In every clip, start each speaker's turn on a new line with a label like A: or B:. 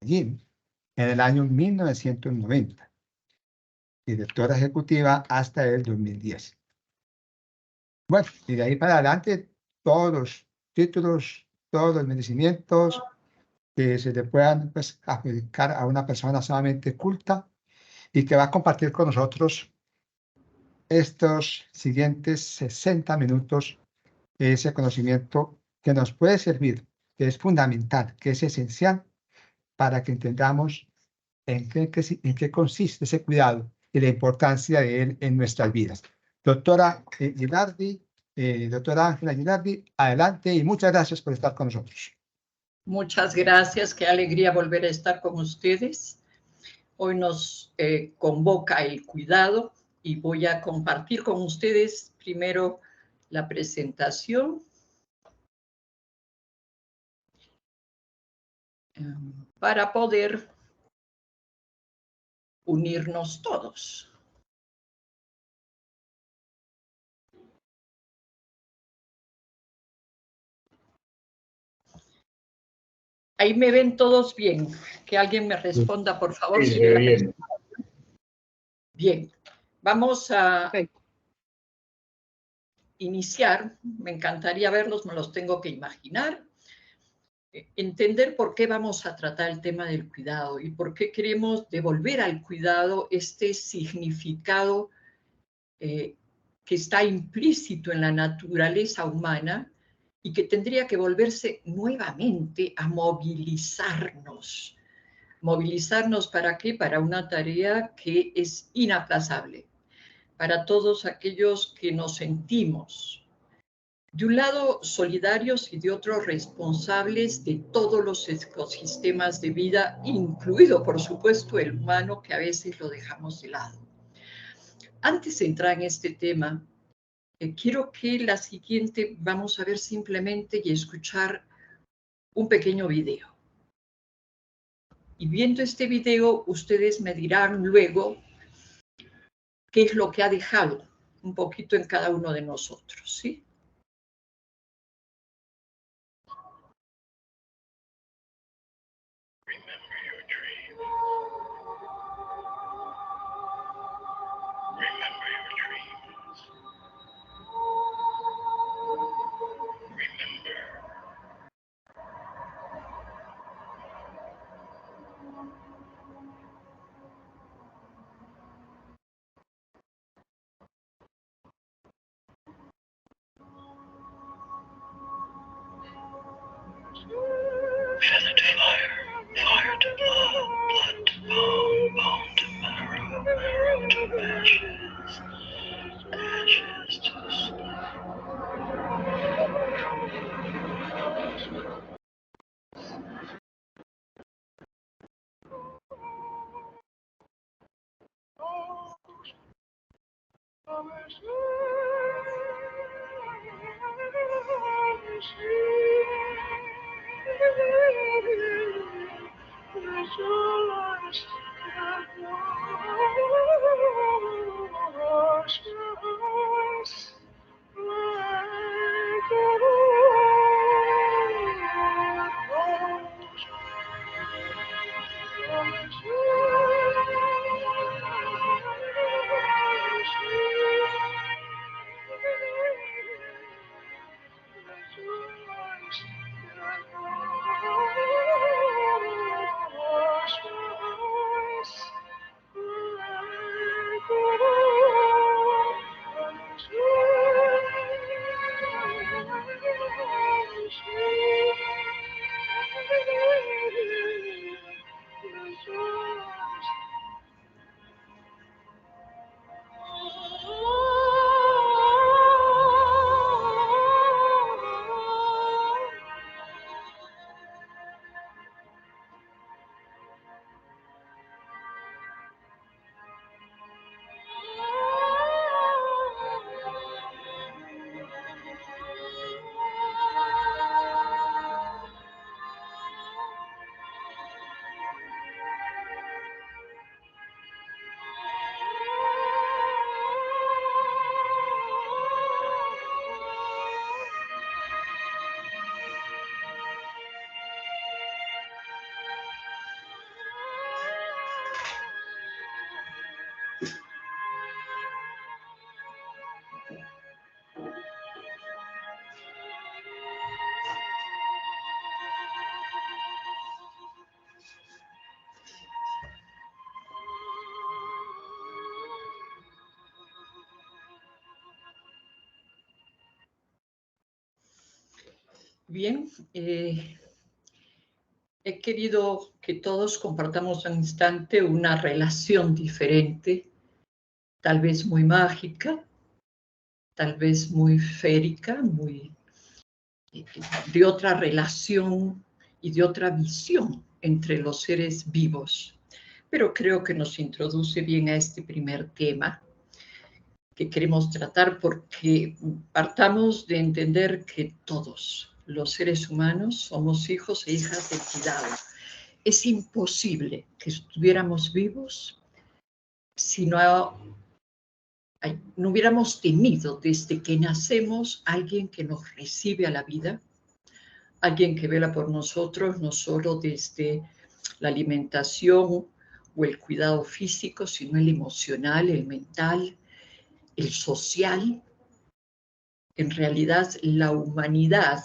A: Medellín en el año 1990, directora ejecutiva hasta el 2010. Bueno, y de ahí para adelante, todos los títulos, todos los merecimientos que se le puedan pues, adjudicar a una persona sumamente culta y que va a compartir con nosotros estos siguientes 60 minutos ese conocimiento que nos puede servir, que es fundamental, que es esencial para que entendamos en qué consiste ese cuidado y la importancia de él en nuestras vidas. Doctora Gilardi, doctora Ángela Gilardi, adelante y muchas gracias por estar con nosotros.
B: Muchas gracias, qué alegría volver a estar con ustedes. Hoy nos convoca el cuidado y voy a compartir con ustedes primero la presentación para poder unirnos todos. Ahí me ven todos bien. Que alguien me responda, por favor.
A: Sí, bien.
B: Bien, vamos a iniciar. Me encantaría verlos, me los tengo que imaginar. Entender por qué vamos a tratar el tema del cuidado y por qué queremos devolver al cuidado este significado que está implícito en la naturaleza humana y que tendría que volverse nuevamente a movilizarnos. ¿Movilizarnos para qué? Para una tarea que es inaplazable, para todos aquellos que nos sentimos, de un lado solidarios y de otro responsables de todos los ecosistemas de vida, incluido por supuesto el humano, que a veces lo dejamos de lado. Antes de entrar en este tema, quiero que la siguiente vamos a ver simplemente y escuchar un pequeño video. Y viendo este video, ustedes me dirán luego qué es lo que ha dejado un poquito en cada uno de nosotros, ¿sí?
C: Feather to fire, fire to blood, blood to bone, bone to marrow, marrow to ashes, ashes to snow.
B: Bien, he querido que todos compartamos un instante una relación diferente, tal vez muy mágica, tal vez muy férica, de otra relación y de otra visión entre los seres vivos. Pero creo que nos introduce bien a este primer tema que queremos tratar, porque partamos de entender que todos los seres humanos somos hijos e hijas del cuidado. Es imposible que estuviéramos vivos si no hubiéramos tenido desde que nacemos alguien que nos recibe a la vida, alguien que vela por nosotros, no solo desde la alimentación o el cuidado físico, sino el emocional, el mental, el social. En realidad, la humanidad,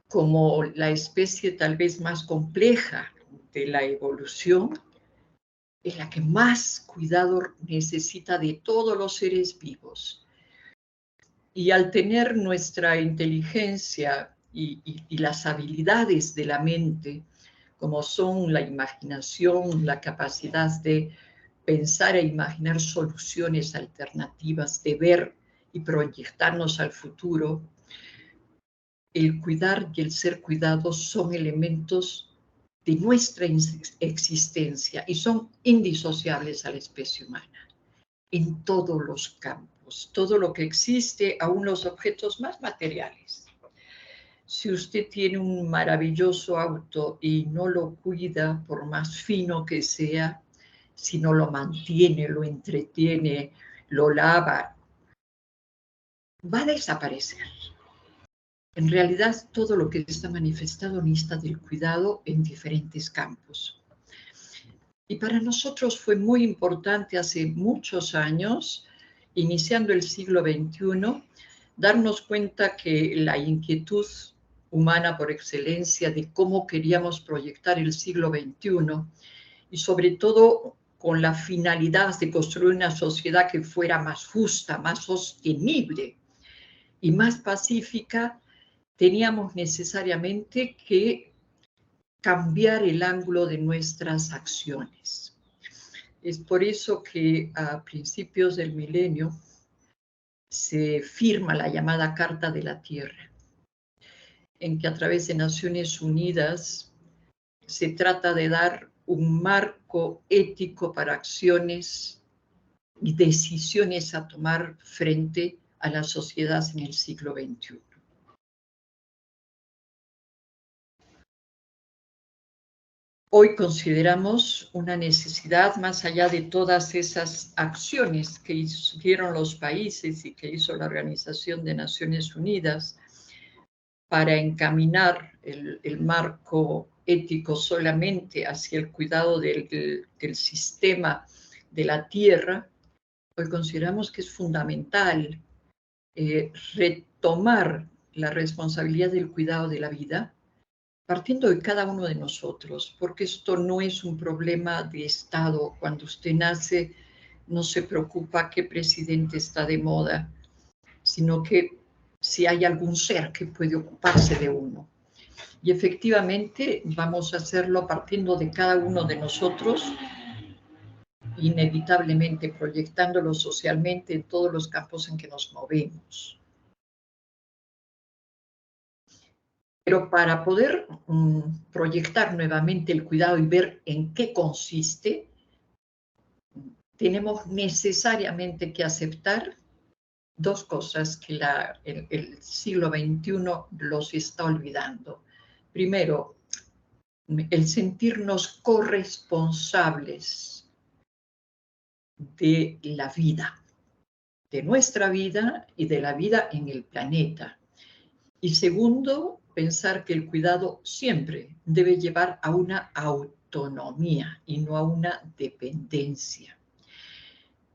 B: como la especie tal vez más compleja de la evolución, es la que más cuidado necesita de todos los seres vivos. Y al tener nuestra inteligencia y las habilidades de la mente, como son la imaginación, la capacidad de pensar e imaginar soluciones alternativas, de ver y proyectarnos al futuro, el cuidar y el ser cuidados son elementos de nuestra existencia y son indisociables a la especie humana, en todos los campos, todo lo que existe, aún los objetos más materiales. Si usted tiene un maravilloso auto y no lo cuida, por más fino que sea, si no lo mantiene, lo entretiene, lo lava, va a desaparecer. En realidad, todo lo que está manifestado necesita del cuidado en diferentes campos. Y para nosotros fue muy importante hace muchos años, iniciando el siglo XXI, darnos cuenta que la inquietud humana por excelencia de cómo queríamos proyectar el siglo XXI, y sobre todo con la finalidad de construir una sociedad que fuera más justa, más sostenible y más pacífica, teníamos necesariamente que cambiar el ángulo de nuestras acciones. Es por eso que a principios del milenio se firma la llamada Carta de la Tierra, en que a través de Naciones Unidas se trata de dar un marco ético para acciones y decisiones a tomar frente a la sociedad en el siglo XXI. Hoy consideramos una necesidad, más allá de todas esas acciones que hicieron los países y que hizo la Organización de Naciones Unidas para encaminar el marco ético solamente hacia el cuidado del sistema de la tierra. Hoy consideramos que es fundamental retomar la responsabilidad del cuidado de la vida, partiendo de cada uno de nosotros, porque esto no es un problema de Estado. Cuando usted nace, no se preocupa qué presidente está de moda, sino que si hay algún ser que puede ocuparse de uno. Y efectivamente vamos a hacerlo partiendo de cada uno de nosotros, inevitablemente proyectándolo socialmente en todos los campos en que nos movemos. Pero para poder proyectar nuevamente el cuidado y ver en qué consiste, tenemos necesariamente que aceptar dos cosas que el siglo XXI los está olvidando. Primero, el sentirnos corresponsables de la vida, de nuestra vida y de la vida en el planeta. Y segundo, pensar que el cuidado siempre debe llevar a una autonomía y no a una dependencia.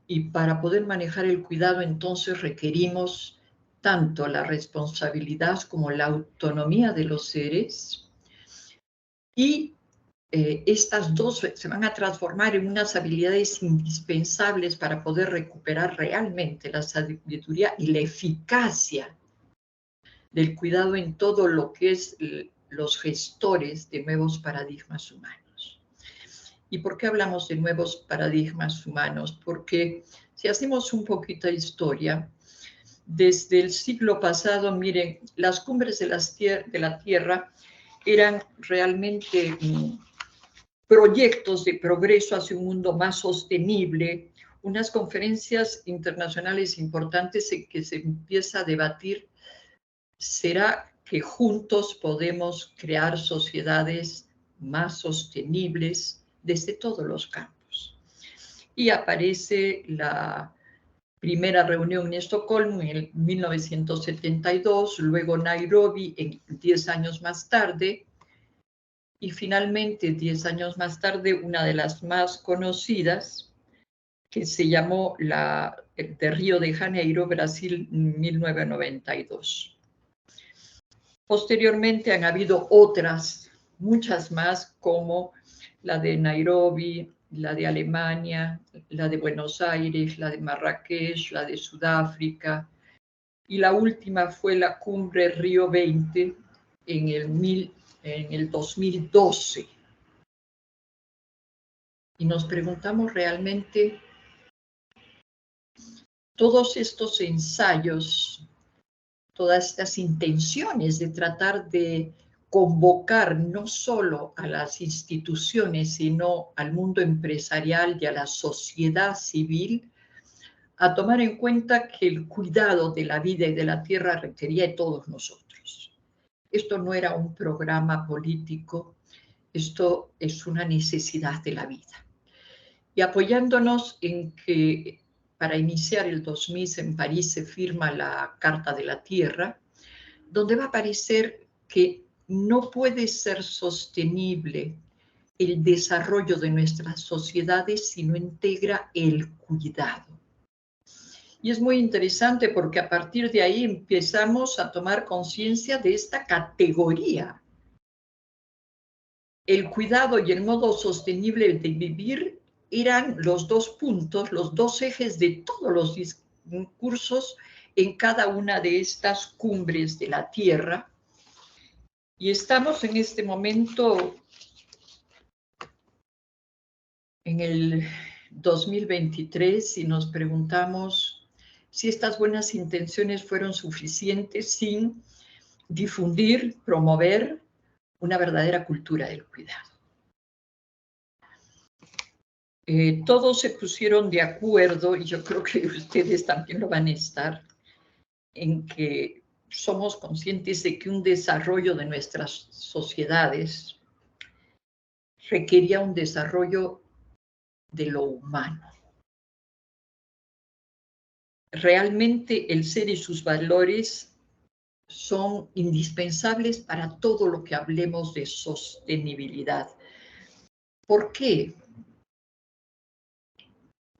B: Y para poder manejar el cuidado, entonces requerimos tanto la responsabilidad como la autonomía de los seres, y estas dos se van a transformar en unas habilidades indispensables para poder recuperar realmente la sabiduría y la eficacia del cuidado en todo lo que es los gestores de nuevos paradigmas humanos. ¿Y por qué hablamos de nuevos paradigmas humanos? Porque si hacemos un poquito de historia, desde el siglo pasado, miren, las cumbres de la Tierra eran realmente proyectos de progreso hacia un mundo más sostenible, unas conferencias internacionales importantes en que se empieza a debatir, ¿será que juntos podemos crear sociedades más sostenibles desde todos los campos? Y aparece la primera reunión en Estocolmo en 1972, luego Nairobi 10 años más tarde, y finalmente 10 años más tarde una de las más conocidas, que se llamó de Río de Janeiro, Brasil, 1992. Posteriormente han habido otras, muchas más, como la de Nairobi, la de Alemania, la de Buenos Aires, la de Marrakech, la de Sudáfrica, y la última fue la cumbre Río 20 en el 2012. Y nos preguntamos realmente, todos estos ensayos, todas estas intenciones de tratar de convocar no solo a las instituciones, sino al mundo empresarial y a la sociedad civil, a tomar en cuenta que el cuidado de la vida y de la tierra requería de todos nosotros. Esto no era un programa político, esto es una necesidad de la vida. Y apoyándonos en que para iniciar el 2000 en París se firma la Carta de la Tierra, donde va a aparecer que no puede ser sostenible el desarrollo de nuestras sociedades si no integra el cuidado. Y es muy interesante porque a partir de ahí empezamos a tomar conciencia de esta categoría. El cuidado y el modo sostenible de vivir eran los dos puntos, los dos ejes de todos los discursos en cada una de estas cumbres de la Tierra. Y estamos en este momento en el 2023 y nos preguntamos si estas buenas intenciones fueron suficientes sin difundir, promover una verdadera cultura del cuidado. Todos se pusieron de acuerdo, y yo creo que ustedes también lo van a estar, en que somos conscientes de que un desarrollo de nuestras sociedades requería un desarrollo de lo humano. Realmente el ser y sus valores son indispensables para todo lo que hablemos de sostenibilidad. ¿Por qué?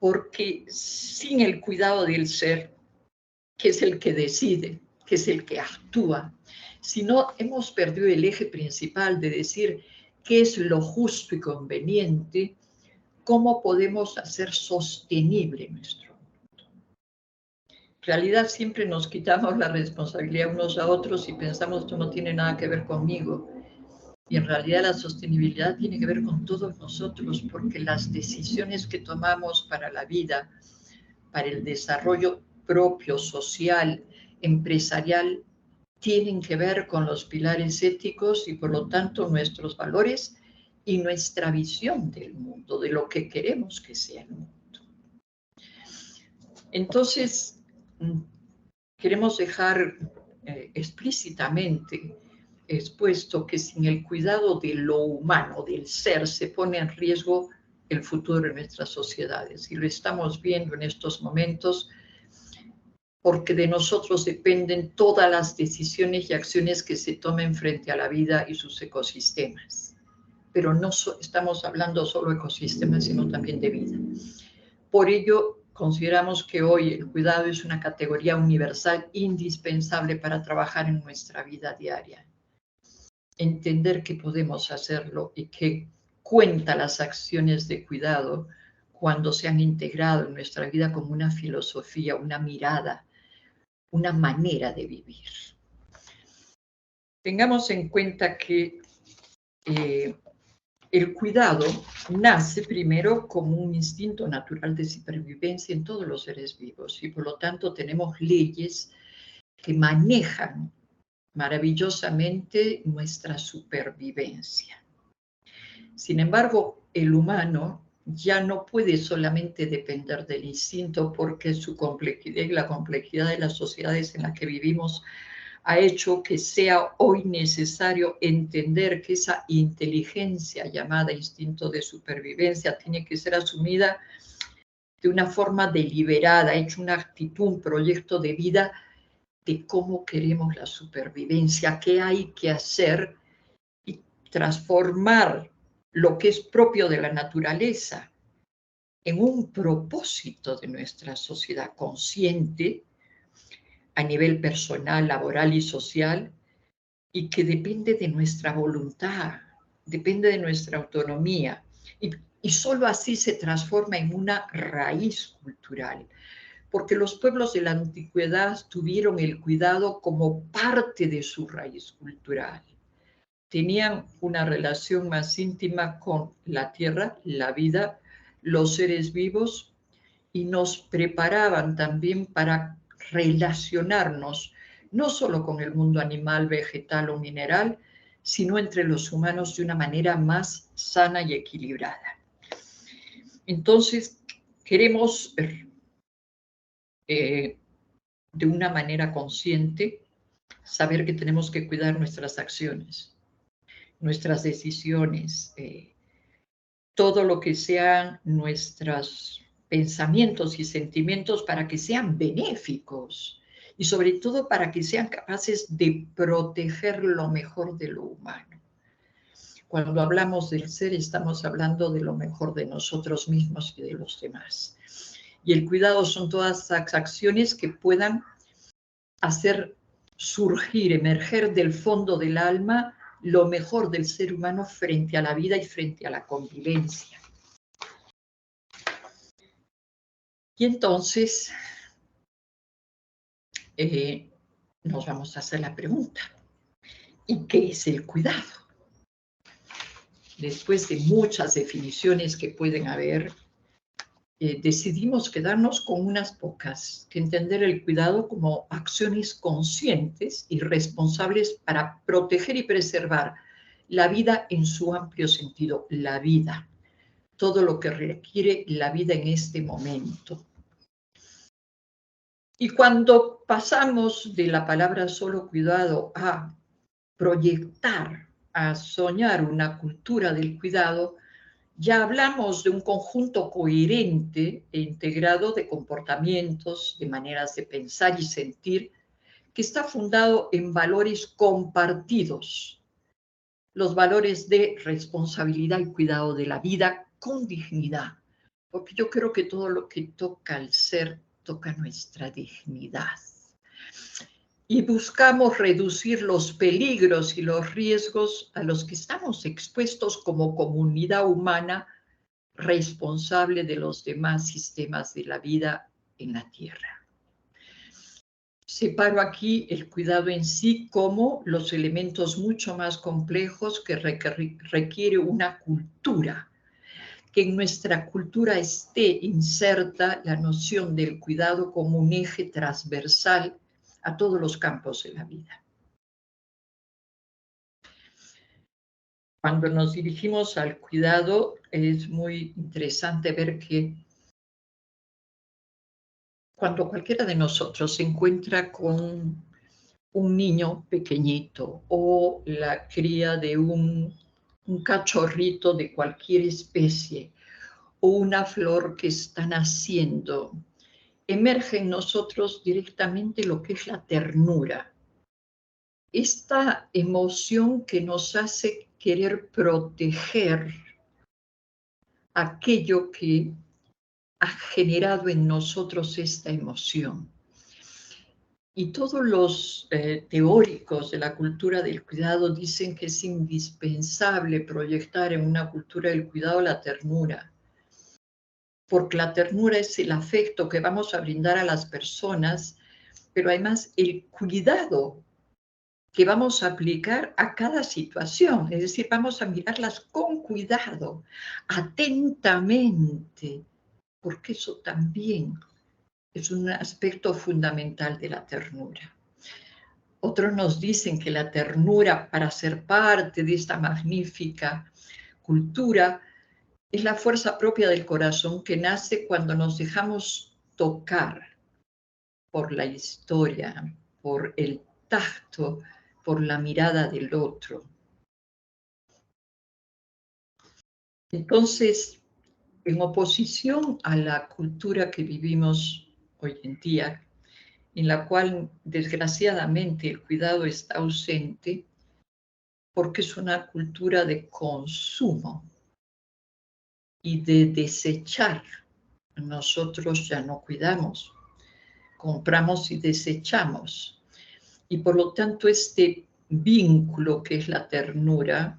B: Porque sin el cuidado del ser, que es el que decide, que es el que actúa, si no hemos perdido el eje principal de decir qué es lo justo y conveniente, ¿cómo podemos hacer sostenible nuestro mundo? En realidad siempre nos quitamos la responsabilidad unos a otros y pensamos esto no tiene nada que ver conmigo. Y en realidad la sostenibilidad tiene que ver con todos nosotros, porque las decisiones que tomamos para la vida, para el desarrollo propio, social, empresarial, tienen que ver con los pilares éticos y por lo tanto nuestros valores y nuestra visión del mundo, de lo que queremos que sea el mundo. Entonces, queremos dejar explícitamente expuesto que sin el cuidado de lo humano, del ser, se pone en riesgo el futuro de nuestras sociedades. Y lo estamos viendo en estos momentos porque de nosotros dependen todas las decisiones y acciones que se tomen frente a la vida y sus ecosistemas. Pero no estamos hablando solo de ecosistemas, sino también de vida. Por ello, consideramos que hoy el cuidado es una categoría universal indispensable para trabajar en nuestra vida diaria. Entender que podemos hacerlo y que cuenta las acciones de cuidado cuando se han integrado en nuestra vida como una filosofía, una mirada, una manera de vivir. Tengamos en cuenta que el cuidado nace primero como un instinto natural de supervivencia en todos los seres vivos y por lo tanto tenemos leyes que manejan maravillosamente nuestra supervivencia. Sin embargo, el humano ya no puede solamente depender del instinto porque su complejidad y la complejidad de las sociedades en las que vivimos ha hecho que sea hoy necesario entender que esa inteligencia llamada instinto de supervivencia tiene que ser asumida de una forma deliberada, hecho una actitud, un proyecto de vida de cómo queremos la supervivencia, qué hay que hacer y transformar lo que es propio de la naturaleza en un propósito de nuestra sociedad consciente a nivel personal, laboral y social, y que depende de nuestra voluntad, depende de nuestra autonomía, y solo así se transforma en una raíz cultural, porque los pueblos de la antigüedad tuvieron el cuidado como parte de su raíz cultural. Tenían una relación más íntima con la tierra, la vida, los seres vivos, y nos preparaban también para relacionarnos no solo con el mundo animal, vegetal o mineral, sino entre los humanos de una manera más sana y equilibrada. Entonces, queremos de una manera consciente saber que tenemos que cuidar nuestras acciones, nuestras decisiones, todo lo que sean nuestros pensamientos y sentimientos para que sean benéficos y sobre todo para que sean capaces de proteger lo mejor de lo humano. Cuando hablamos del ser, estamos hablando de lo mejor de nosotros mismos y de los demás. Y el cuidado son todas las acciones que puedan hacer surgir, emerger del fondo del alma lo mejor del ser humano frente a la vida y frente a la convivencia. Y entonces nos vamos a hacer la pregunta, ¿y qué es el cuidado? Después de muchas definiciones que pueden haber, decidimos quedarnos con unas pocas, que entender el cuidado como acciones conscientes y responsables para proteger y preservar la vida en su amplio sentido, la vida, todo lo que requiere la vida en este momento. Y cuando pasamos de la palabra solo cuidado a proyectar, a soñar una cultura del cuidado, ya hablamos de un conjunto coherente e integrado de comportamientos, de maneras de pensar y sentir, que está fundado en valores compartidos, los valores de responsabilidad y cuidado de la vida con dignidad, porque yo creo que todo lo que toca al ser toca nuestra dignidad. Y buscamos reducir los peligros y los riesgos a los que estamos expuestos como comunidad humana responsable de los demás sistemas de la vida en la Tierra. Separo aquí el cuidado en sí como los elementos mucho más complejos que requiere una cultura, que en nuestra cultura esté inserta la noción del cuidado como un eje transversal a todos los campos de la vida. Cuando nos dirigimos al cuidado, es muy interesante ver que cuando cualquiera de nosotros se encuentra con un niño pequeñito o la cría de un cachorrito de cualquier especie o una flor que está naciendo, emerge en nosotros directamente lo que es la ternura. Esta emoción que nos hace querer proteger aquello que ha generado en nosotros esta emoción. Y todos los teóricos de la cultura del cuidado dicen que es indispensable proyectar en una cultura del cuidado la ternura, porque la ternura es el afecto que vamos a brindar a las personas, pero además el cuidado que vamos a aplicar a cada situación, es decir, vamos a mirarlas con cuidado, atentamente, porque eso también es un aspecto fundamental de la ternura. Otros nos dicen que la ternura, para ser parte de esta magnífica cultura, es la fuerza propia del corazón que nace cuando nos dejamos tocar por la historia, por el tacto, por la mirada del otro. Entonces, en oposición a la cultura que vivimos hoy en día, en la cual desgraciadamente el cuidado está ausente, porque es una cultura de consumo y de desechar. Nosotros ya no cuidamos, compramos y desechamos. Y por lo tanto este vínculo que es la ternura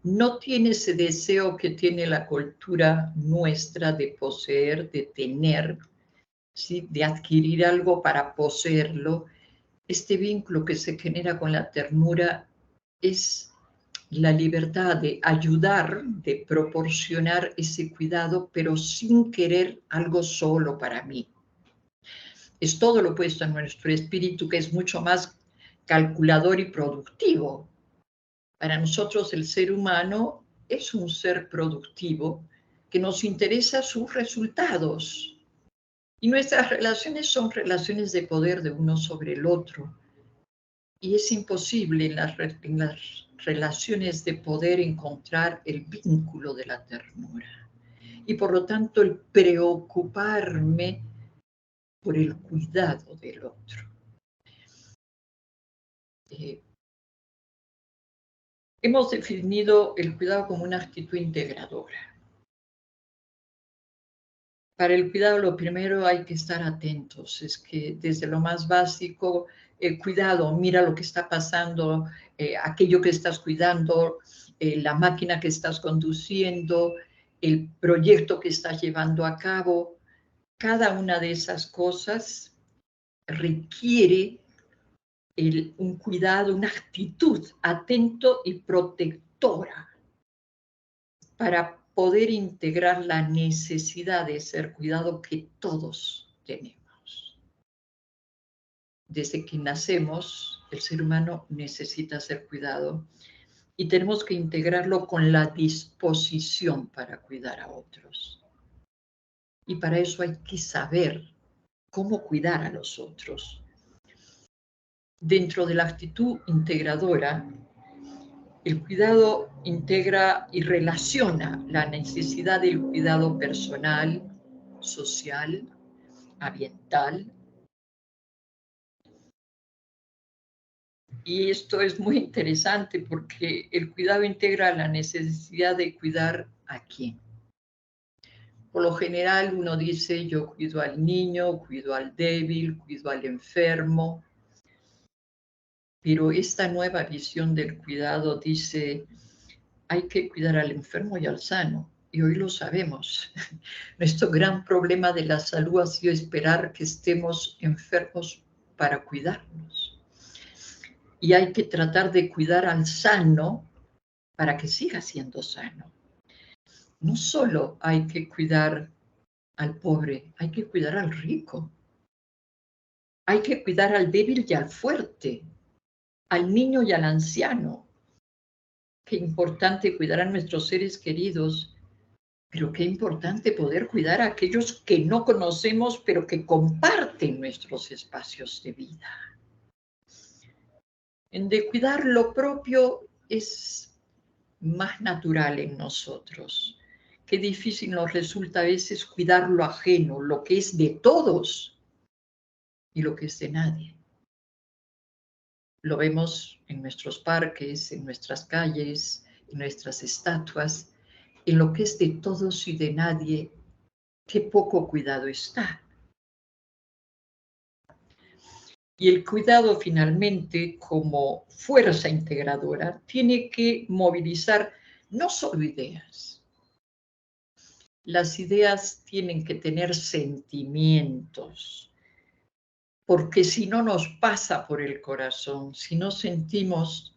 B: no tiene ese deseo que tiene la cultura nuestra de poseer, de tener, ¿sí? De adquirir algo para poseerlo. Este vínculo que se genera con la ternura es la libertad de ayudar, de proporcionar ese cuidado, pero sin querer algo solo para mí. Es todo lo opuesto a nuestro espíritu, que es mucho más calculador y productivo. Para nosotros el ser humano es un ser productivo que nos interesa sus resultados. Y nuestras relaciones son relaciones de poder de uno sobre el otro. Y es imposible en las relaciones de poder encontrar el vínculo de la ternura. Y por lo tanto el preocuparme por el cuidado del otro. Hemos definido el cuidado como una actitud integradora. Para el cuidado lo primero hay que estar atentos, es que desde lo más básico, cuidado, mira lo que está pasando, aquello que estás cuidando, la máquina que estás conduciendo, el proyecto que estás llevando a cabo. Cada una de esas cosas requiere un cuidado, una actitud atento y protectora para poder integrar la necesidad de ser cuidado que todos tenemos. Desde que nacemos, el ser humano necesita ser cuidado y tenemos que integrarlo con la disposición para cuidar a otros. Y para eso hay que saber cómo cuidar a los otros. Dentro de la actitud integradora, el cuidado integra y relaciona la necesidad del cuidado personal, social, ambiental. Y esto es muy interesante porque el cuidado integra la necesidad de cuidar a quién. Por lo general uno dice, yo cuido al niño, cuido al débil, cuido al enfermo. Pero esta nueva visión del cuidado dice, hay que cuidar al enfermo y al sano. Y hoy lo sabemos. Nuestro gran problema de la salud ha sido esperar que estemos enfermos para cuidarnos. Y hay que tratar de cuidar al sano para que siga siendo sano. No solo hay que cuidar al pobre, hay que cuidar al rico. Hay que cuidar al débil y al fuerte, al niño y al anciano. Qué importante cuidar a nuestros seres queridos, pero qué importante poder cuidar a aquellos que no conocemos, pero que comparten nuestros espacios de vida. De cuidar lo propio es más natural en nosotros. Qué difícil nos resulta a veces cuidar lo ajeno, lo que es de todos y lo que es de nadie. Lo vemos en nuestros parques, en nuestras calles, en nuestras estatuas, en lo que es de todos y de nadie, qué poco cuidado está. Y el cuidado finalmente, como fuerza integradora, tiene que movilizar no solo ideas. Las ideas tienen que tener sentimientos. porque si no nos pasa por el corazón, si no sentimos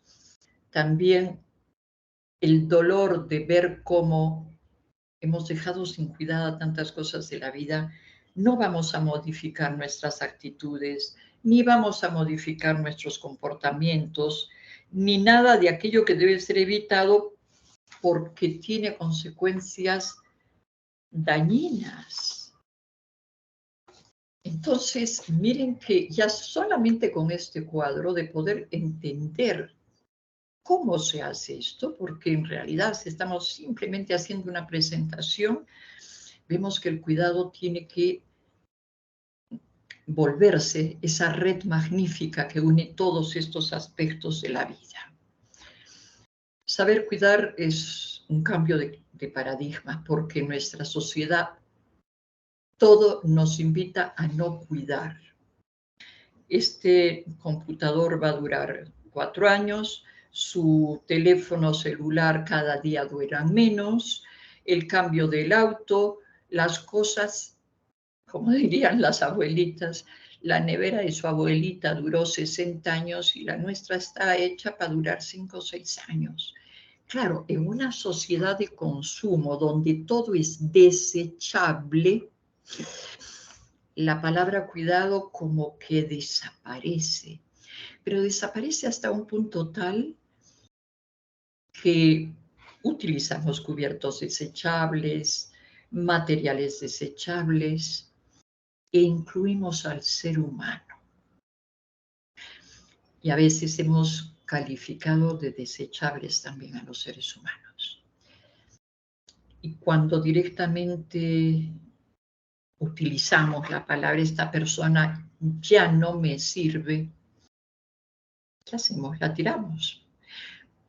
B: también el dolor de ver cómo hemos dejado sin cuidado tantas cosas de la vida, no vamos a modificar nuestras actitudes, ni vamos a modificar nuestros comportamientos, ni nada de aquello que debe ser evitado porque tiene consecuencias dañinas. Entonces, miren que ya solamente con este cuadro de poder entender cómo se hace esto, porque en realidad si estamos simplemente haciendo una presentación, vemos que el cuidado tiene que volverse esa red magnífica que une todos estos aspectos de la vida. Saber cuidar es un cambio de paradigma, porque en nuestra sociedad todo nos invita a no cuidar. Este computador va a durar 4 años, su teléfono celular cada día dura menos, el cambio del auto, las cosas, como dirían las abuelitas, la nevera de su abuelita duró 60 años y la nuestra está hecha para durar 5 o 6 años. Claro, en una sociedad de consumo donde todo es desechable, la palabra cuidado como que desaparece, pero desaparece hasta un punto tal que utilizamos cubiertos desechables, materiales desechables e incluimos al ser humano. Y a veces hemos calificado de desechables también a los seres humanos. Y cuando directamente utilizamos la palabra esta persona ya no me sirve, ¿qué hacemos? La tiramos.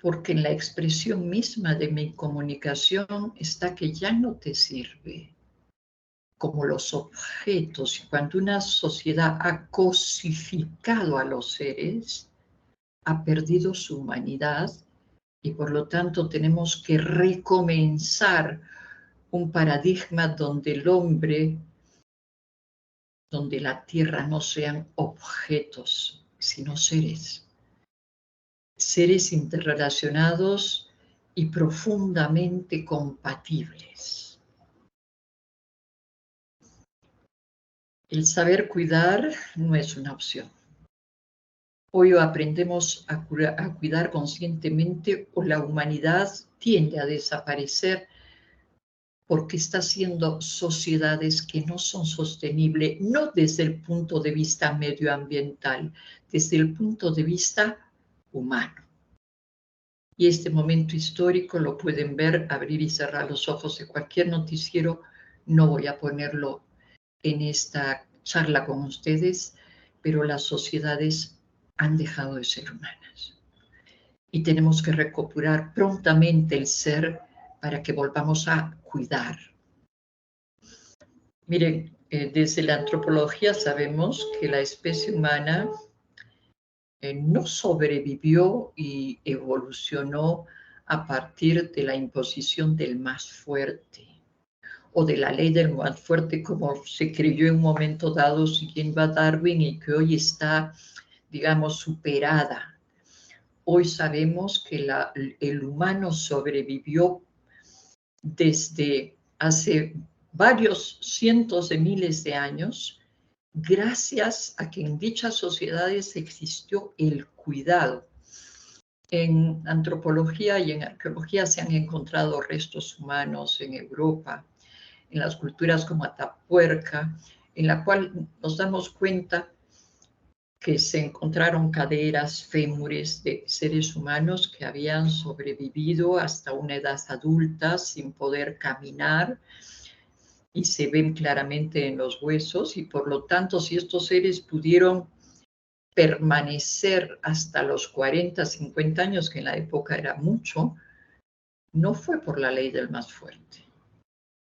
B: Porque en la expresión misma de mi comunicación está que ya no te sirve. Como los objetos, y cuando una sociedad ha cosificado a los seres, ha perdido su humanidad y por lo tanto tenemos que recomenzar un paradigma donde el hombre, donde la tierra no sean objetos, sino seres. Seres interrelacionados y profundamente compatibles. El saber cuidar no es una opción. Hoy o aprendemos a cuidar conscientemente o la humanidad tiende a desaparecer porque está haciendo sociedades que no son sostenibles, no desde el punto de vista medioambiental, desde el punto de vista humano. Y este momento histórico lo pueden ver, abrir y cerrar los ojos de cualquier noticiero. No voy a ponerlo en esta charla con ustedes, pero las sociedades han dejado de ser humanas. Y tenemos que recuperar prontamente el ser para que volvamos a cuidar. Miren, desde la antropología sabemos que la especie humana no sobrevivió y evolucionó a partir de la imposición del más fuerte o de la ley del más fuerte, como se creyó en un momento dado siguiendo a Darwin y que hoy está, digamos, superada. Hoy sabemos que el humano sobrevivió desde hace varios cientos de miles de años gracias a que en dichas sociedades existió el cuidado. En antropología y en arqueología se han encontrado restos humanos en Europa, en las culturas como Atapuerca, en la cual nos damos cuenta que se encontraron caderas, fémures de seres humanos que habían sobrevivido hasta una edad adulta sin poder caminar, y se ven claramente en los huesos, y por lo tanto, si estos seres pudieron permanecer hasta los 40, 50 años, que en la época era mucho, no fue por la ley del más fuerte.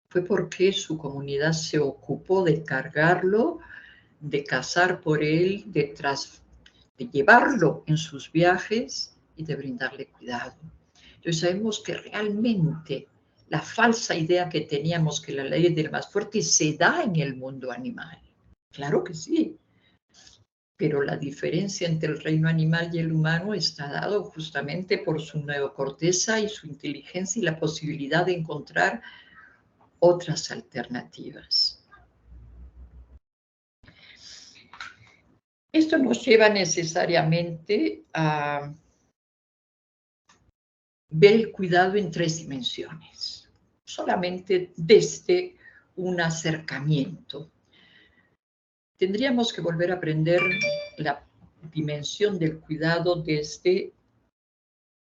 B: Fue porque su comunidad se ocupó de cargarlo, de cazar por él, de llevarlo en sus viajes y de brindarle cuidado. Entonces sabemos que realmente la falsa idea que teníamos que la ley del más fuerte se da en el mundo animal. Claro que sí. Pero la diferencia entre el reino animal y el humano está dado justamente por su neocorteza y su inteligencia y la posibilidad de encontrar otras alternativas. Esto nos lleva necesariamente a ver el cuidado en 3 dimensiones, solamente desde un acercamiento. Tendríamos que volver a aprender la dimensión del cuidado desde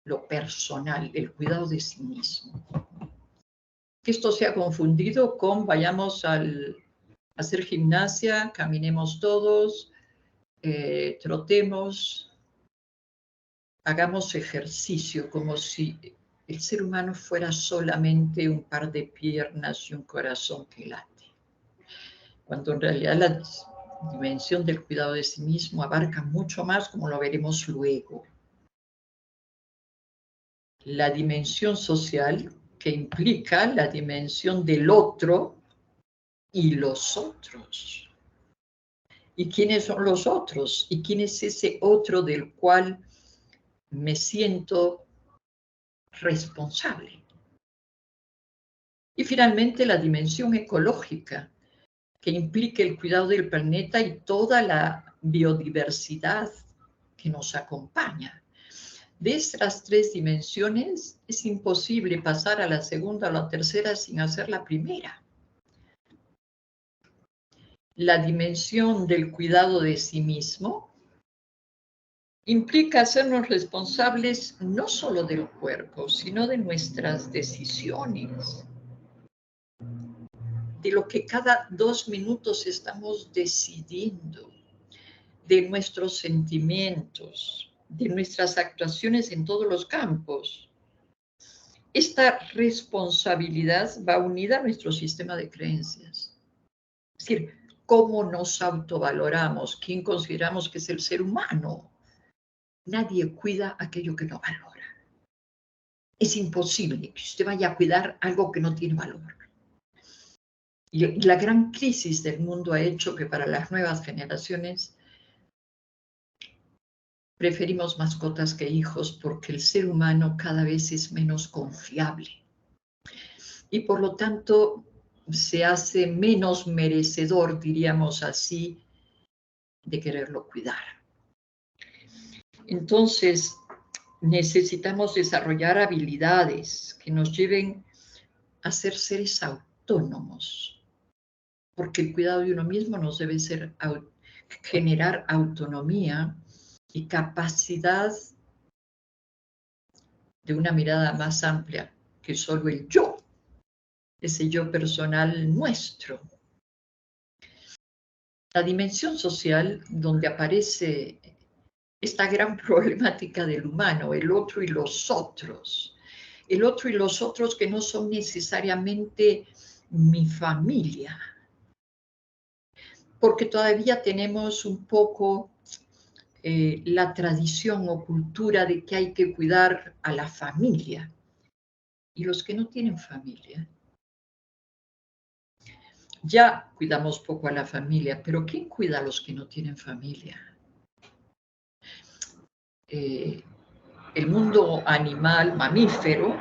B: lo personal, el cuidado de sí mismo. Que esto se ha confundido con vayamos a hacer gimnasia, caminemos todos, trotemos, hagamos ejercicio, como si el ser humano fuera solamente un par de piernas y un corazón que late. Cuando en realidad la dimensión del cuidado de sí mismo abarca mucho más, como lo veremos luego. La dimensión social, que implica la dimensión del otro y los otros. ¿Y quiénes son los otros? ¿Y quién es ese otro del cual me siento responsable? Y finalmente la dimensión ecológica, que implica el cuidado del planeta y toda la biodiversidad que nos acompaña. De estas 3 dimensiones es imposible pasar a la segunda o la tercera sin hacer la primera. La dimensión del cuidado de sí mismo implica hacernos responsables no solo del cuerpo, sino de nuestras decisiones, de lo que cada 2 minutos estamos decidiendo, de nuestros sentimientos, de nuestras actuaciones en todos los campos. Esta responsabilidad va unida a nuestro sistema de creencias. Es decir, cómo nos autovaloramos, quién consideramos que es el ser humano. Nadie cuida aquello que no valora. Es imposible que usted vaya a cuidar algo que no tiene valor. Y la gran crisis del mundo ha hecho que para las nuevas generaciones preferimos mascotas que hijos porque el ser humano cada vez es menos confiable. Y por lo tanto se hace menos merecedor, diríamos así, de quererlo cuidar. Entonces, necesitamos desarrollar habilidades que nos lleven a ser seres autónomos, porque el cuidado de uno mismo nos debe generar autonomía y capacidad de una mirada más amplia que solo el yo, ese yo personal nuestro. La dimensión social, donde aparece esta gran problemática del humano, el otro y los otros. El otro y los otros que no son necesariamente mi familia. Porque todavía tenemos un poco la tradición o cultura de que hay que cuidar a la familia. Y los que no tienen familia. Ya cuidamos poco a la familia, pero ¿quién cuida a los que no tienen familia? El mundo animal, mamífero,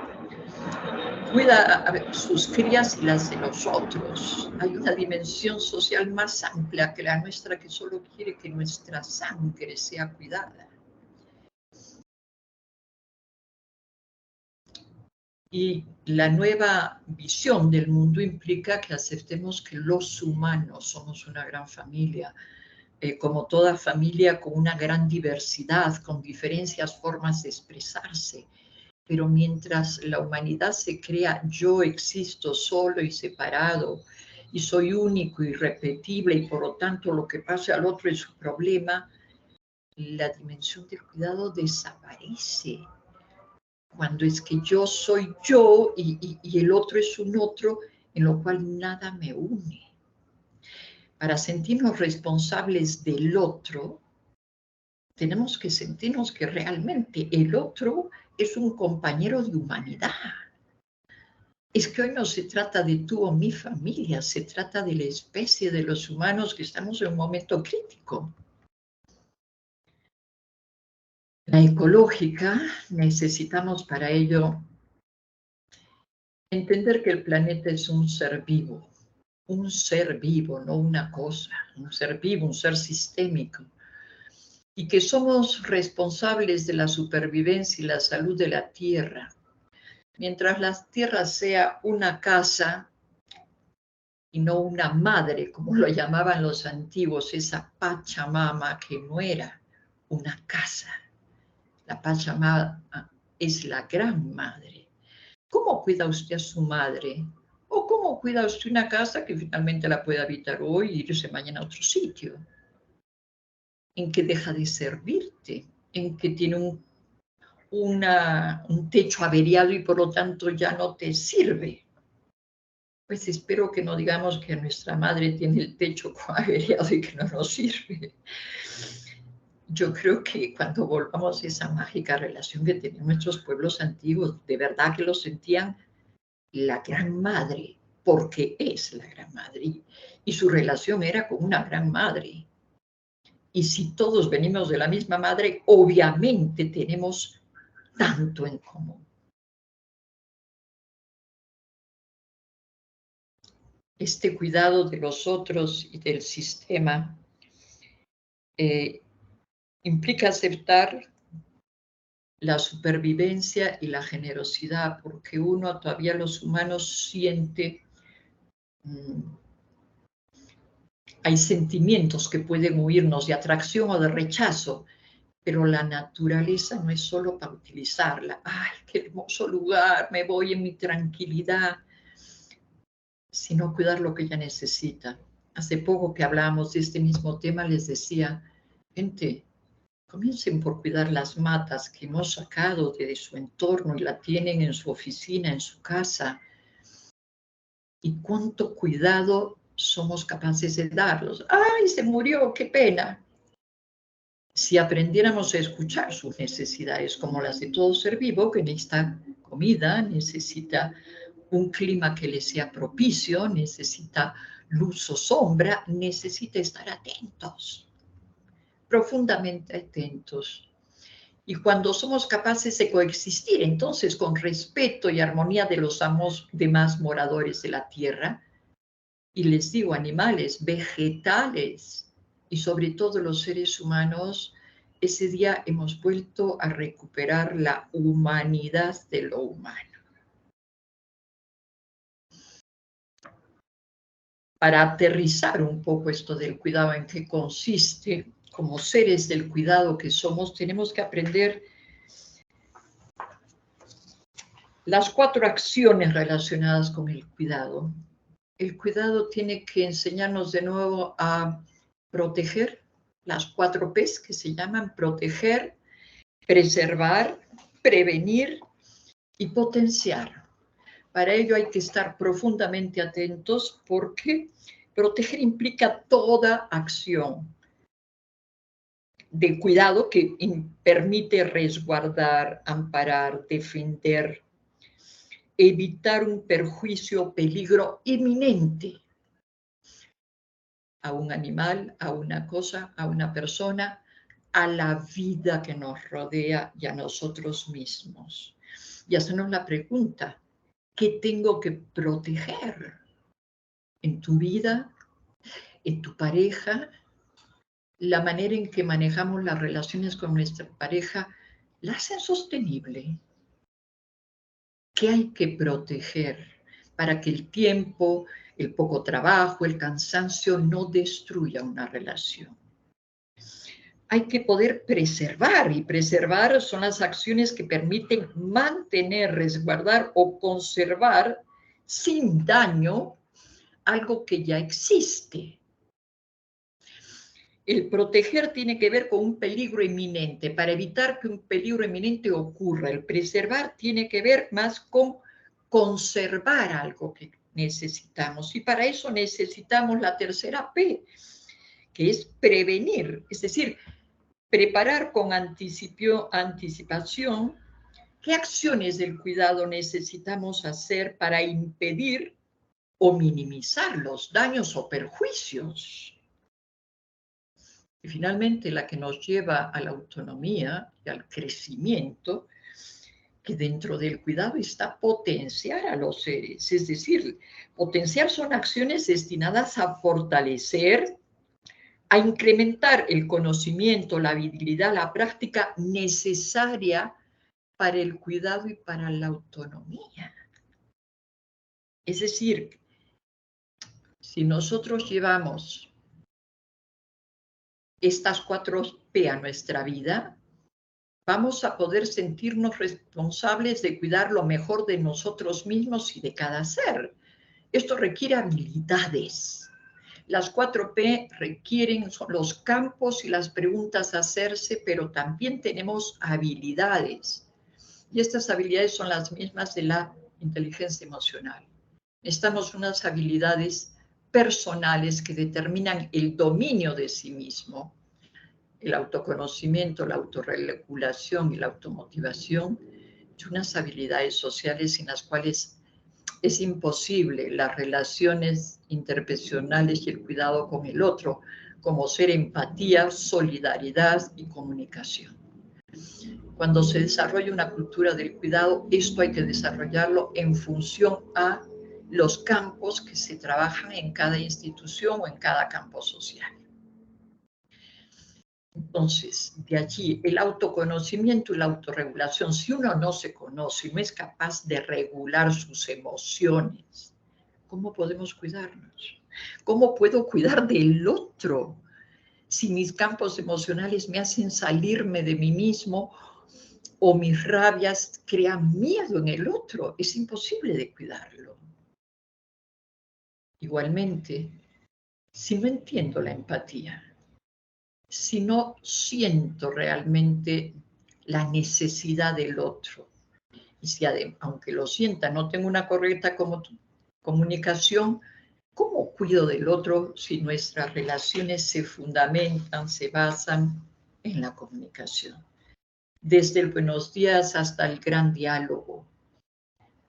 B: cuida a sus crías y las de los otros. Hay una dimensión social más amplia que la nuestra que solo quiere que nuestra sangre sea cuidada. Y la nueva visión del mundo implica que aceptemos que los humanos somos una gran familia, como toda familia con una gran diversidad, con diferentes formas de expresarse. Pero mientras la humanidad se crea, yo existo solo y separado, y soy único, irrepetible, y por lo tanto lo que pase al otro es su problema, la dimensión del cuidado desaparece. Cuando es que yo soy yo y el otro es un otro, en lo cual nada me une. Para sentirnos responsables del otro, tenemos que sentirnos que realmente el otro es un compañero de humanidad. Es que hoy no se trata de tú o mi familia, se trata de la especie de los humanos que estamos en un momento crítico. La ecológica, necesitamos para ello entender que el planeta es un ser vivo, no una cosa, un ser vivo, un ser sistémico, y que somos responsables de la supervivencia y la salud de la Tierra. Mientras la Tierra sea una casa y no una madre, como lo llamaban los antiguos, esa Pachamama que no era una casa. La Pachamama es la gran madre. ¿Cómo cuida usted a su madre? ¿O cómo cuida usted una casa que finalmente la puede habitar hoy y irse mañana a otro sitio? ¿En qué deja de servirte? ¿En que tiene un techo averiado y por lo tanto ya no te sirve? Pues espero que no digamos que nuestra madre tiene el techo averiado y que no nos sirve. Yo creo que cuando volvamos a esa mágica relación que tenían nuestros pueblos antiguos, de verdad que lo sentían la gran madre, porque es la gran madre, y su relación era con una gran madre. Y si todos venimos de la misma madre, obviamente tenemos tanto en común. Este cuidado de los otros y del sistema implica aceptar la supervivencia y la generosidad, porque uno todavía, los humanos, siente, hay sentimientos que pueden huirnos de atracción o de rechazo, pero la naturaleza no es solo para utilizarla. ¡Ay, qué hermoso lugar! Me voy en mi tranquilidad, sino cuidar lo que ella necesita. Hace poco que hablábamos de este mismo tema, les decía, gente, comiencen por cuidar las matas que hemos sacado de su entorno y la tienen en su oficina, en su casa. Y cuánto cuidado somos capaces de darlos. ¡Ay, se murió! ¡Qué pena! Si aprendiéramos a escuchar sus necesidades como las de todo ser vivo, que necesita comida, necesita un clima que le sea propicio, necesita luz o sombra, necesita estar atentos, profundamente atentos. Y cuando somos capaces de coexistir entonces con respeto y armonía de los demás moradores de la tierra, y les digo animales, vegetales y sobre todo los seres humanos, ese día hemos vuelto a recuperar la humanidad de lo humano. Para aterrizar un poco esto del cuidado, en qué consiste, como seres del cuidado que somos, tenemos que aprender las 4 acciones relacionadas con el cuidado. El cuidado tiene que enseñarnos de nuevo a proteger, las 4 P's que se llaman proteger, preservar, prevenir y potenciar. Para ello hay que estar profundamente atentos porque proteger implica toda acción de cuidado que permite resguardar, amparar, defender, evitar un perjuicio o peligro inminente a un animal, a una cosa, a una persona, a la vida que nos rodea y a nosotros mismos. Y hacernos la pregunta, ¿qué tengo que proteger en tu vida, en tu pareja? La manera en que manejamos las relaciones con nuestra pareja la hacen sostenible. ¿Qué hay que proteger para que el tiempo, el poco trabajo, el cansancio no destruya una relación? Hay que poder preservar, y preservar son las acciones que permiten mantener, resguardar o conservar sin daño algo que ya existe. El proteger tiene que ver con un peligro inminente, para evitar que un peligro inminente ocurra. El preservar tiene que ver más con conservar algo que necesitamos. Y para eso necesitamos la tercera P, que es prevenir, es decir, preparar con anticipación qué acciones del cuidado necesitamos hacer para impedir o minimizar los daños o perjuicios. y finalmente la que nos lleva a la autonomía y al crecimiento, que dentro del cuidado está potenciar a los seres. Es decir, potenciar son acciones destinadas a fortalecer, a incrementar el conocimiento, la habilidad, la práctica necesaria para el cuidado y para la autonomía. Es decir, si nosotros llevamos estas 4P a nuestra vida, vamos a poder sentirnos responsables de cuidar lo mejor de nosotros mismos y de cada ser. Esto requiere habilidades. Las 4P requieren los campos y las preguntas a hacerse, pero también tenemos habilidades. Y estas habilidades son las mismas de la inteligencia emocional. Necesitamos unas habilidades personales que determinan el dominio de sí mismo, el autoconocimiento, la autorregulación y la automotivación, y unas habilidades sociales sin las cuales es imposible las relaciones interpersonales y el cuidado con el otro, como ser empatía, solidaridad y comunicación. Cuando se desarrolla una cultura del cuidado, esto hay que desarrollarlo en función a los campos que se trabajan en cada institución o en cada campo social. Entonces, de allí el autoconocimiento y la autorregulación. Si uno no se conoce y no es capaz de regular sus emociones, ¿cómo podemos cuidarnos? ¿Cómo puedo cuidar del otro si mis campos emocionales me hacen salirme de mí mismo o mis rabias crean miedo en el otro? Es imposible de cuidarlo. Igualmente, si no entiendo la empatía, si no siento realmente la necesidad del otro, y si aunque lo sienta, no tengo una correcta comunicación, ¿cómo cuido del otro si nuestras relaciones se fundamentan, se basan en la comunicación? Desde el buenos días hasta el gran diálogo,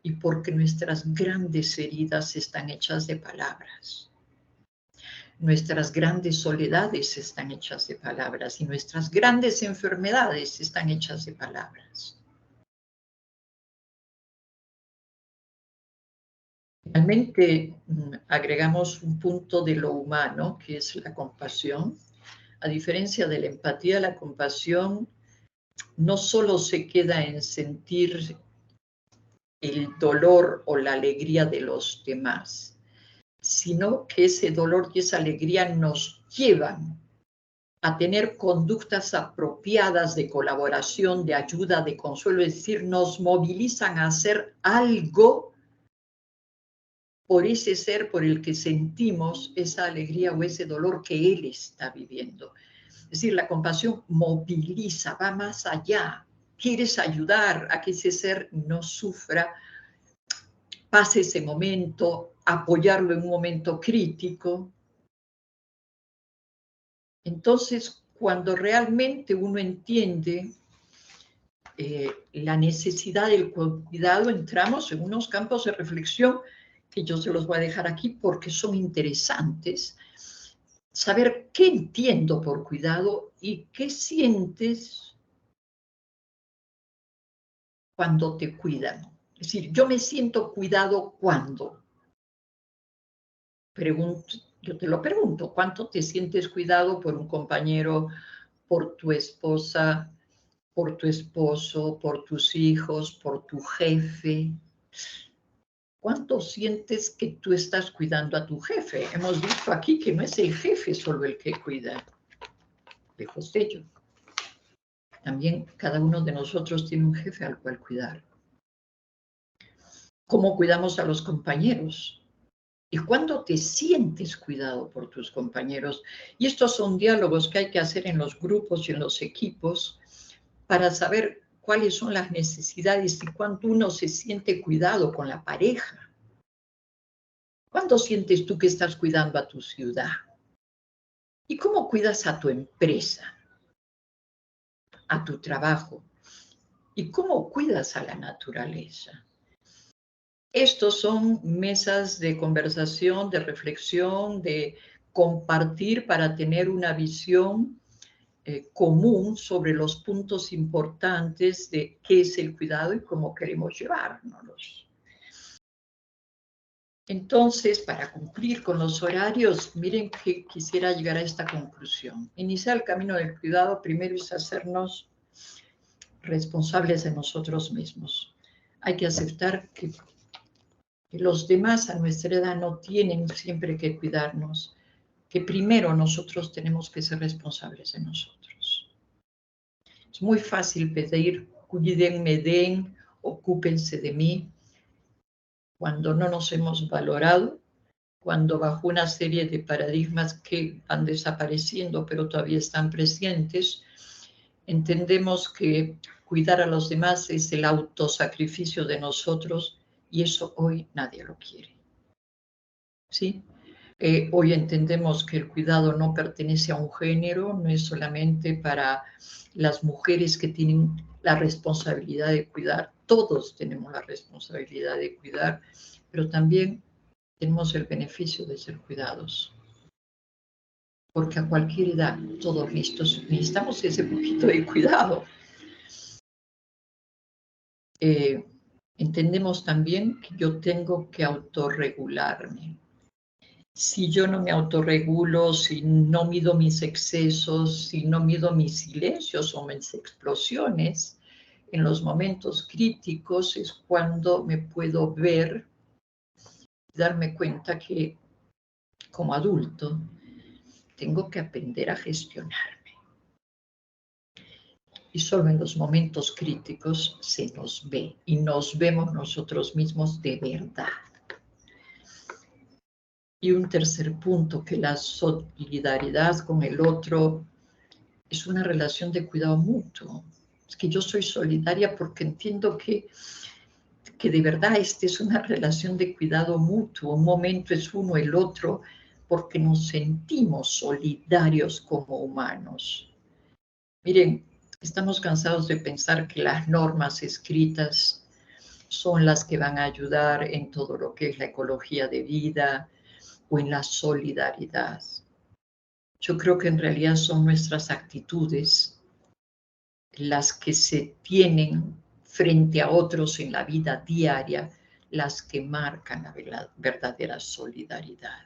B: y porque nuestras grandes heridas están hechas de palabras. Nuestras grandes soledades están hechas de palabras y nuestras grandes enfermedades están hechas de palabras. Finalmente, agregamos un punto de lo humano, que es la compasión. A diferencia de la empatía, la compasión no solo se queda en sentir el dolor o la alegría de los demás, sino que ese dolor y esa alegría nos llevan a tener conductas apropiadas de colaboración, de ayuda, de consuelo, es decir, nos movilizan a hacer algo por ese ser por el que sentimos esa alegría o ese dolor que él está viviendo. Es decir, la compasión moviliza, va más allá. Quieres ayudar a que ese ser no sufra, pase ese momento, apoyarlo en un momento crítico. Entonces, cuando realmente uno entiende la necesidad del cuidado, entramos en unos campos de reflexión que yo se los voy a dejar aquí porque son interesantes. Saber qué entiendo por cuidado y qué sientes cuando te cuidan. Es decir, yo me siento cuidado cuando. Yo te lo pregunto, ¿cuánto te sientes cuidado por un compañero, por tu esposa, por tu esposo, por tus hijos, por tu jefe? ¿Cuánto sientes que tú estás cuidando a tu jefe? Hemos visto aquí que no es el jefe solo el que cuida, lejos de ello. También cada uno de nosotros tiene un jefe al cual cuidar. ¿Cómo cuidamos a los compañeros? ¿Y cuándo te sientes cuidado por tus compañeros? Y estos son diálogos que hay que hacer en los grupos y en los equipos para saber cuáles son las necesidades y cuánto uno se siente cuidado con la pareja. ¿Cuándo sientes tú que estás cuidando a tu ciudad? ¿Y cómo cuidas a tu empresa, a tu trabajo? ¿Y cómo cuidas a la naturaleza? Estos son mesas de conversación, de reflexión, de compartir para tener una visión común sobre los puntos importantes de qué es el cuidado y cómo queremos llevárnoslos. Entonces, para cumplir con los horarios, miren que quisiera llegar a esta conclusión. Iniciar el camino del cuidado primero es hacernos responsables de nosotros mismos. Hay que aceptar que los demás a nuestra edad no tienen siempre que cuidarnos, que primero nosotros tenemos que ser responsables de nosotros. Es muy fácil pedir, cuídenme, den, ocúpense de mí, cuando no nos hemos valorado, cuando bajo una serie de paradigmas que van desapareciendo pero todavía están presentes, entendemos que cuidar a los demás es el autosacrificio de nosotros y eso hoy nadie lo quiere. ¿Sí? Hoy entendemos que el cuidado no pertenece a un género, no es solamente para las mujeres que tienen la responsabilidad de cuidar, todos tenemos la responsabilidad de cuidar, pero también tenemos el beneficio de ser cuidados. Porque a cualquier edad, todos necesitamos ese poquito de cuidado. Entendemos también que yo tengo que autorregularme. Si yo no me autorregulo, si no mido mis excesos, si no mido mis silencios o mis explosiones, en los momentos críticos es cuando me puedo ver y darme cuenta que como adulto tengo que aprender a gestionarme. Y solo en los momentos críticos se nos ve y nos vemos nosotros mismos de verdad. Y un tercer punto, que la solidaridad con el otro es una relación de cuidado mutuo. Es que yo soy solidaria porque entiendo que de verdad esta es una relación de cuidado mutuo. Un momento es uno, el otro, porque nos sentimos solidarios como humanos. Miren, estamos cansados de pensar que las normas escritas son las que van a ayudar en todo lo que es la ecología de vida, o en la solidaridad. Yo creo que en realidad son nuestras actitudes las que se tienen frente a otros en la vida diaria, las que marcan la verdadera solidaridad.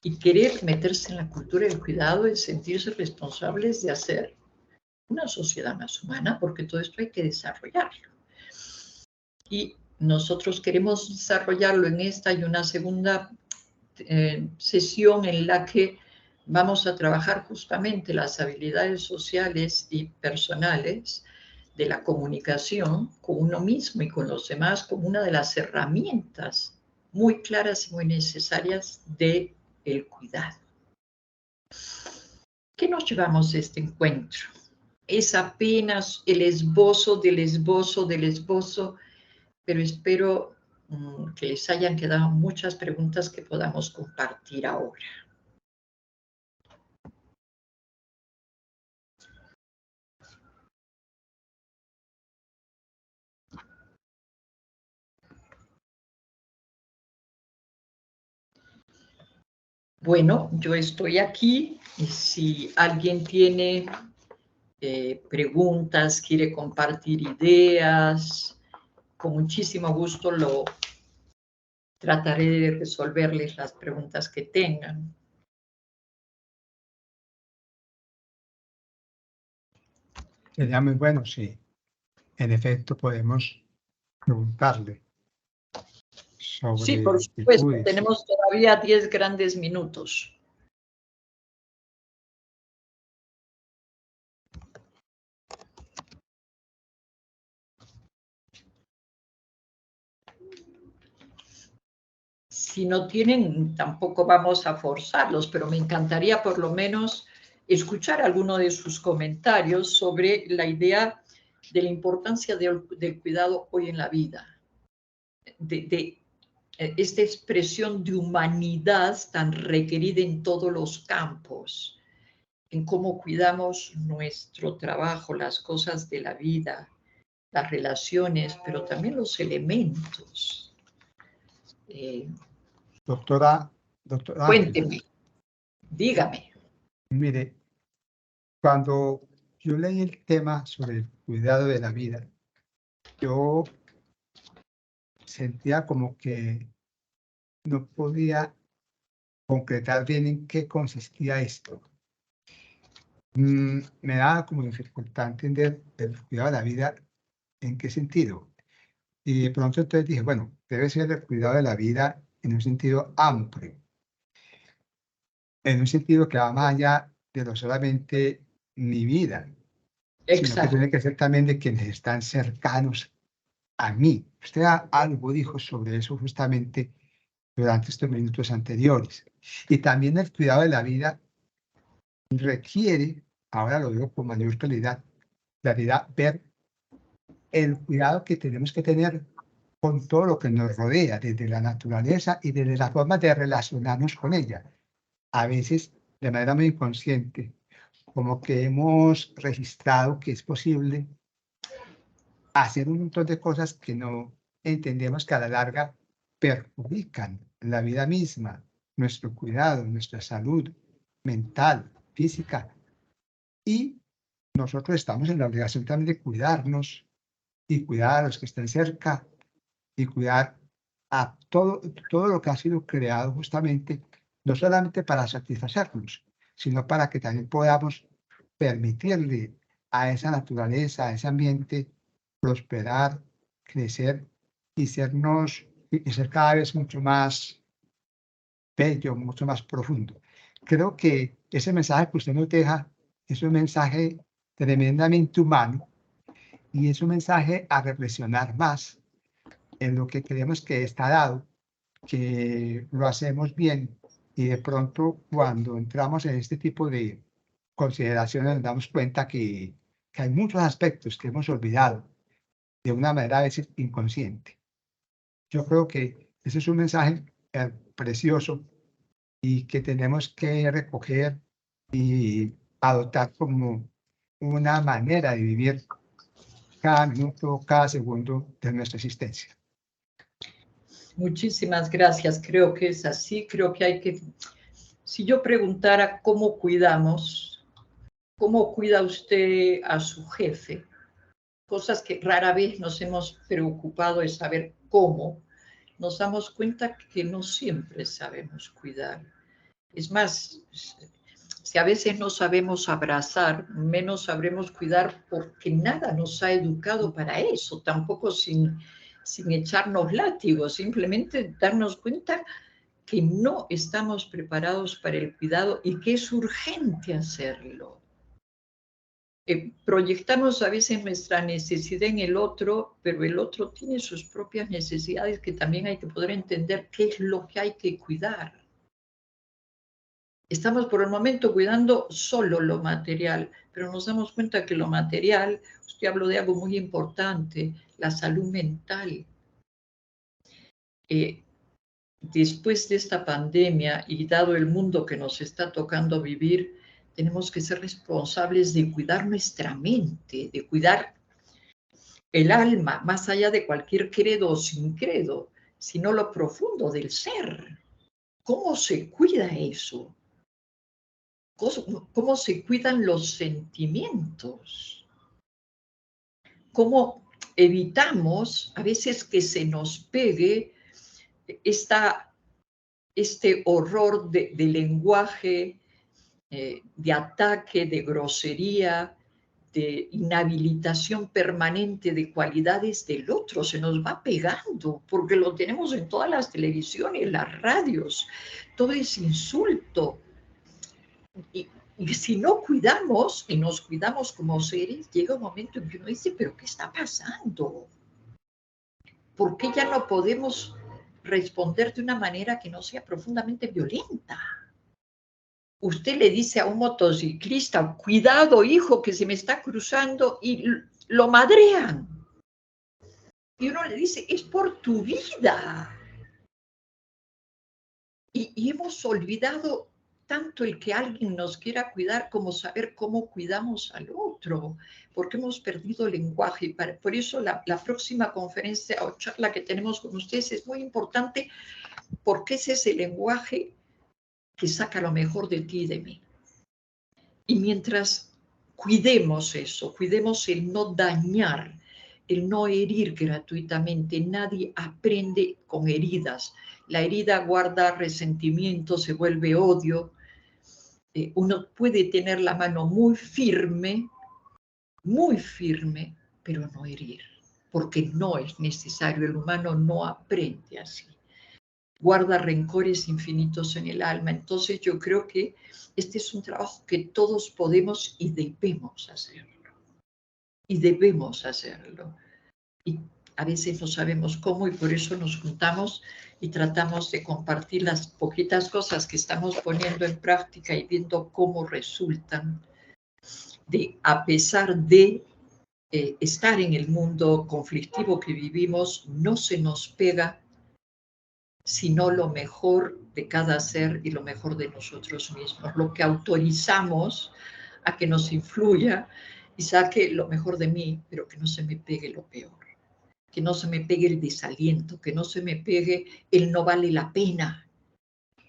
B: Y querer meterse en la cultura del cuidado es sentirse responsables de hacer una sociedad más humana, porque todo esto hay que desarrollarlo. Y nosotros queremos desarrollarlo en esta y una segunda sesión en la que vamos a trabajar justamente las habilidades sociales y personales de la comunicación con uno mismo y con los demás como una de las herramientas muy claras y muy necesarias del cuidado. ¿Qué nos llevamos de este encuentro? Es apenas el esbozo del esbozo del esbozo, pero espero que les hayan quedado muchas preguntas que podamos compartir ahora. Bueno, yo estoy aquí y si alguien tiene preguntas, quiere compartir ideas, con muchísimo gusto trataré de resolverles las preguntas que tengan.
A: Sería muy bueno si en efecto podemos preguntarle sobre
B: Sí, por supuesto,
A: actitudes.
B: tenemos todavía 10 grandes minutos. Si no tienen, tampoco vamos a forzarlos, pero me encantaría por lo menos escuchar alguno de sus comentarios sobre la idea de la importancia del cuidado hoy en la vida, de esta expresión de humanidad tan requerida en todos los campos, en cómo cuidamos nuestro trabajo, las cosas de la vida, las relaciones, pero también los elementos.
A: Doctora
B: Cuénteme, dígame.
A: mire, Cuando yo leí el tema sobre el cuidado de la vida, yo sentía como que no podía concretar bien en qué consistía esto. Me daba como dificultad entender el cuidado de la vida, en qué sentido. Y de pronto entonces dije, bueno, debe ser el cuidado de la vida en un sentido amplio, en un sentido que va más allá de lo solamente mi vida, sino que
B: Exacto.
A: tiene que ser también de quienes están cercanos a mí. Usted algo dijo sobre eso justamente durante estos minutos anteriores. Y también el cuidado de la vida requiere, ahora lo digo con mayor claridad, ver el cuidado que tenemos que tener con todo lo que nos rodea, desde la naturaleza y desde la forma de relacionarnos con ella. A veces, de manera muy inconsciente, como que hemos registrado que es posible hacer un montón de cosas que no entendemos que a la larga perjudican la vida misma, nuestro cuidado, nuestra salud mental, física. Y nosotros estamos en la obligación también de cuidarnos y cuidar a los que estén cerca y cuidar a todo lo que ha sido creado justamente, no solamente para satisfacernos, sino para que también podamos permitirle a esa naturaleza, a ese ambiente, prosperar, crecer y y ser cada vez mucho más bello, mucho más profundo. Creo que ese mensaje que usted nos deja es un mensaje tremendamente humano y es un mensaje a reflexionar más en lo que creemos que está dado, que lo hacemos bien y de pronto cuando entramos en este tipo de consideraciones nos damos cuenta que hay muchos aspectos que hemos olvidado de una manera a veces inconsciente. Yo creo que ese es un mensaje precioso y que tenemos que recoger y adoptar como una manera de vivir cada minuto, cada segundo de nuestra existencia.
B: Muchísimas gracias. Creo que es así. Creo que hay que, si yo preguntara cómo cuidamos, cómo cuida usted a su jefe, cosas que rara vez nos hemos preocupado de saber cómo, nos damos cuenta que no siempre sabemos cuidar. Es más, si a veces no sabemos abrazar, menos sabremos cuidar porque nada nos ha educado para eso, tampoco sin echarnos látigos, simplemente darnos cuenta que no estamos preparados para el cuidado y que es urgente hacerlo. Proyectamos a veces nuestra necesidad en el otro, pero el otro tiene sus propias necesidades que también hay que poder entender qué es lo que hay que cuidar. Estamos por el momento cuidando solo lo material, pero nos damos cuenta que lo material, usted habló de algo muy importante, la salud mental. Después de esta pandemia y dado el mundo que nos está tocando vivir, tenemos que ser responsables de cuidar nuestra mente, de cuidar el alma, más allá de cualquier credo o sin credo, sino lo profundo del ser. ¿Cómo se cuida eso? ¿Cómo se cuidan los sentimientos? ¿Cómo evitamos a veces que se nos pegue este horror de lenguaje, de ataque, de grosería, de inhabilitación permanente de cualidades del otro? Se nos va pegando porque lo tenemos en todas las televisiones, las radios, todo es insulto. Y si no cuidamos y nos cuidamos como seres, llega un momento en que uno dice, pero ¿qué está pasando? ¿Por qué ya no podemos responder de una manera que no sea profundamente violenta? Usted le dice a un motociclista, cuidado hijo que se me está cruzando, y lo madrean. Y uno le dice, es por tu vida. Y hemos olvidado tanto el que alguien nos quiera cuidar como saber cómo cuidamos al otro, porque hemos perdido el lenguaje. Y por eso la próxima conferencia o charla que tenemos con ustedes es muy importante, porque es ese lenguaje que saca lo mejor de ti y de mí. Y mientras cuidemos eso, cuidemos el no dañar, el no herir gratuitamente. Nadie aprende con heridas. La herida guarda resentimiento, se vuelve odio. Uno puede tener la mano muy firme, pero no herir, porque no es necesario. El humano no aprende así. Guarda rencores infinitos en el alma. Entonces yo creo que este es un trabajo que todos podemos y debemos hacerlo. Y debemos hacerlo. Y a veces no sabemos cómo, y por eso nos juntamos y tratamos de compartir las poquitas cosas que estamos poniendo en práctica y viendo cómo resultan, a pesar de estar en el mundo conflictivo que vivimos, no se nos pega sino lo mejor de cada ser y lo mejor de nosotros mismos, lo que autorizamos a que nos influya y saque lo mejor de mí, pero que no se me pegue lo peor, que no se me pegue el desaliento, que no se me pegue el no vale la pena,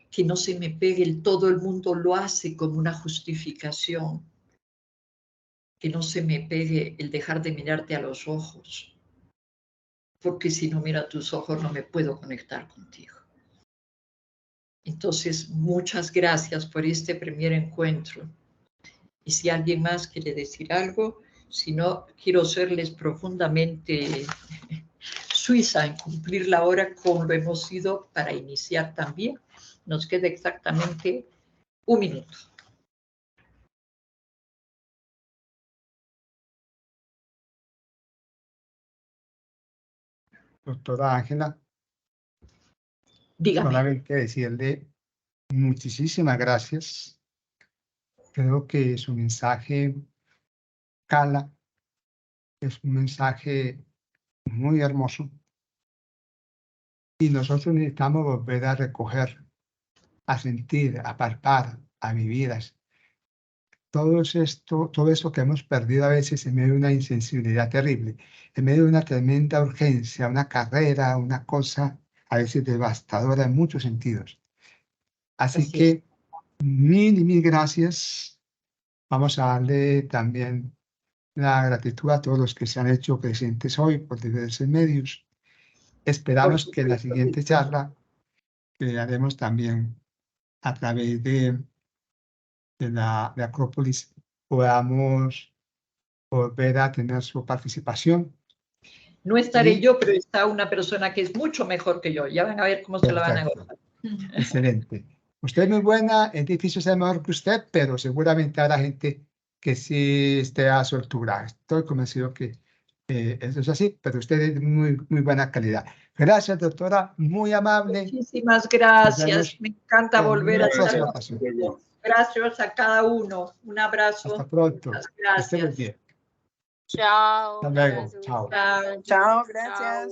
B: que no se me pegue el todo el mundo lo hace como una justificación, que no se me pegue el dejar de mirarte a los ojos, porque si no miro a tus ojos no me puedo conectar contigo. Entonces, muchas gracias por este primer encuentro. Y si alguien más quiere decir algo, si no, quiero serles profundamente suiza en cumplir la hora como lo hemos sido para iniciar también. Nos queda exactamente 1 minuto.
A: Doctora Ángela,
B: Dígame.
A: solamente decirle muchísimas gracias. Creo que su mensaje cala, es un mensaje muy hermoso y nosotros necesitamos volver a recoger, a sentir, a palpar, a vivir todo eso que hemos perdido a veces en medio de una insensibilidad terrible, en medio de una tremenda urgencia, una carrera, una cosa a veces devastadora en muchos sentidos. Así que mil y mil gracias. Vamos a darle también la gratitud a todos los que se han hecho presentes hoy por diversos medios. Esperamos que la siguiente charla que haremos también a través de la Acrópolis podamos volver a tener su participación.
B: No estaré yo, pero está una persona que es mucho mejor que yo. Ya van a ver cómo se la van a gozar.
A: Excelente. Usted es muy buena, es difícil ser mejor que usted, pero seguramente habrá gente que sí esté a su altura. Estoy convencido que eso es así, pero usted es muy buena calidad. Gracias, doctora, muy amable.
B: Muchísimas gracias. Me encanta volver a estar contigo. Gracias a cada uno. Un abrazo.
A: Hasta pronto.
B: Muchas gracias.
A: Bien.
D: Chao.
A: Hasta luego. Chao.
B: Chao.
D: Chao, gracias.